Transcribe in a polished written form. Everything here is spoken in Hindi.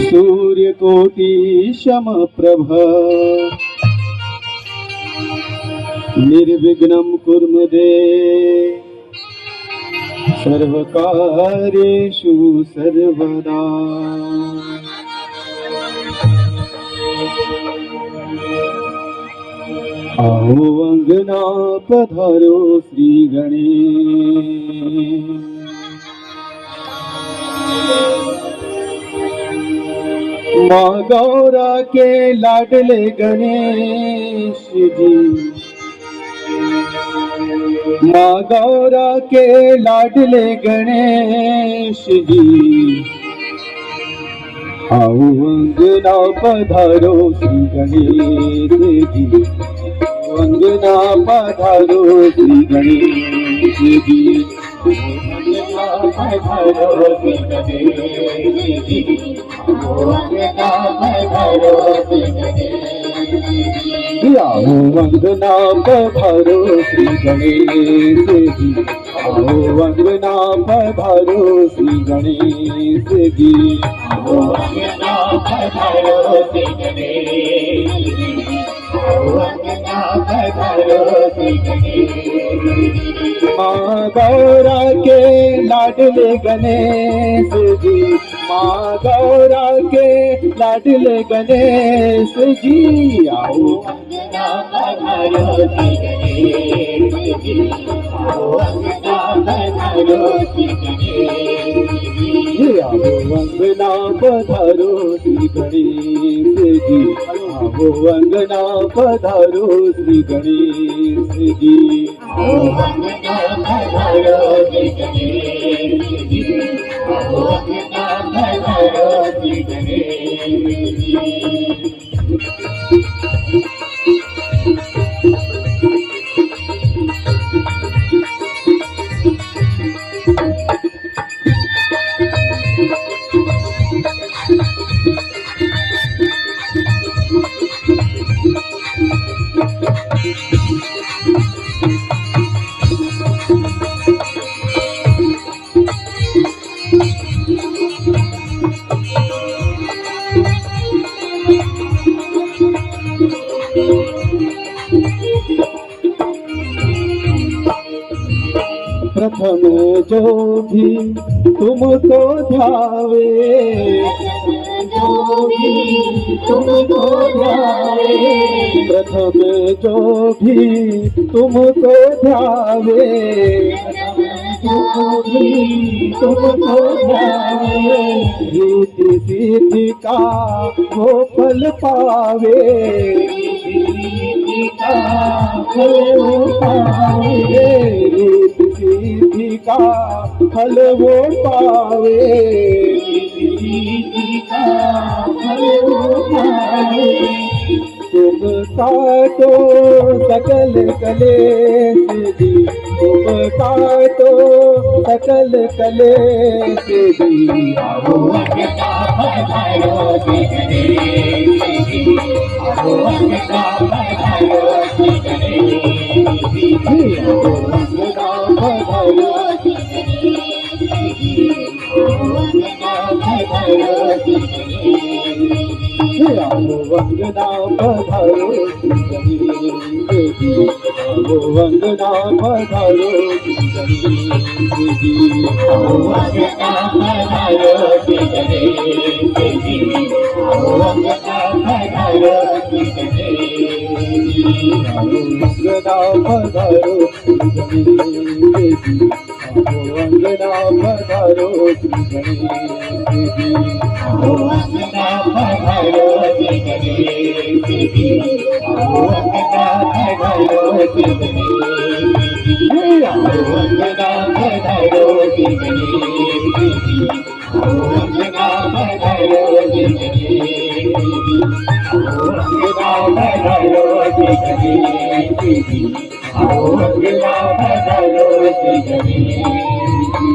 सूर्यकोटि समप्रभ निर्विघ्नं कुर्मदे सर्वकार्येषु सर्वदा। आओ अंगना पधारो श्री गणेश, माँ गौरा के लाडले गणेश जी, माँ गौरा के लाडले गणेश जी। आओ अंगना पधारो श्री गणेश जी, अंगना पधारो श्री गणेश जी, अंगना पधारो श्री गणेश जी, अंगना पधारो श्री गणेश जी। आओ अंगना पधारो श्री गणेश जी, आओ अंगना पधारो श्री गणेश जी, आओ अंगना पधारो श्री गणेश जी, आओ अंगना पधारो श्री गणेश जी। माँ गौरा के लाडले गणेश जी, माँ गौरा के लाडले गणेश जी। आओ अंगना पधारो श्री गणेश जी, आओ अंगना पधारो श्री गणेश जी, आओ अंगना पधारो श्री गणेश जी, आओ अंगना पधारो श्री गणेश जी, आओ अंगना पधारो श्री गणेश जी, आओ अंगना पधारो श्री गणेश जी। प्रथम जो भी तुमको ध्यावे, जो भी तुमको ध्यावे, प्रथम जो भी तुमको ध्यावे, जो भी तुमको ध्यावे, रिद्धि सिद्धि का वो फल पावे, रिद्धि का फल वो पावे, सिद्धि का फल वो पावे, सिद्धि का फल वो पावे। तुम काटो सकल कलेश जी, तुम काटो सकल कलेश जी। आओ अंगना पधारो श्री गणेश जी, आओ अंगना पधारो श्री गणेश जी, आओ अंगना पधारो श्री गणेश जी, आओ अंगना पधारो श्री गणेश जी, आओ अंगना पधारो श्री गणेश जी, आओ अंगना पधारो श्री गणेश जी, आओ अंगना पधारो श्री गणेश जी, आओ अंगना पधारो श्री गणेश जी, आओ अंगना पधारो श्री गणेश जी, आओ अंगना पधारो श्री गणेश जी, आओ अंगना पधारो श्री गणेश जी, आओ अंगना पधारो श्री गणेश जी, आओ अंगना पधारो श्री गणेश जी, आओ अंगना पधारो श्री गणेश जी, आओ अंगना पधारो श्री गणेश जी, आओ अंगना पधारो श्री गणेश जी।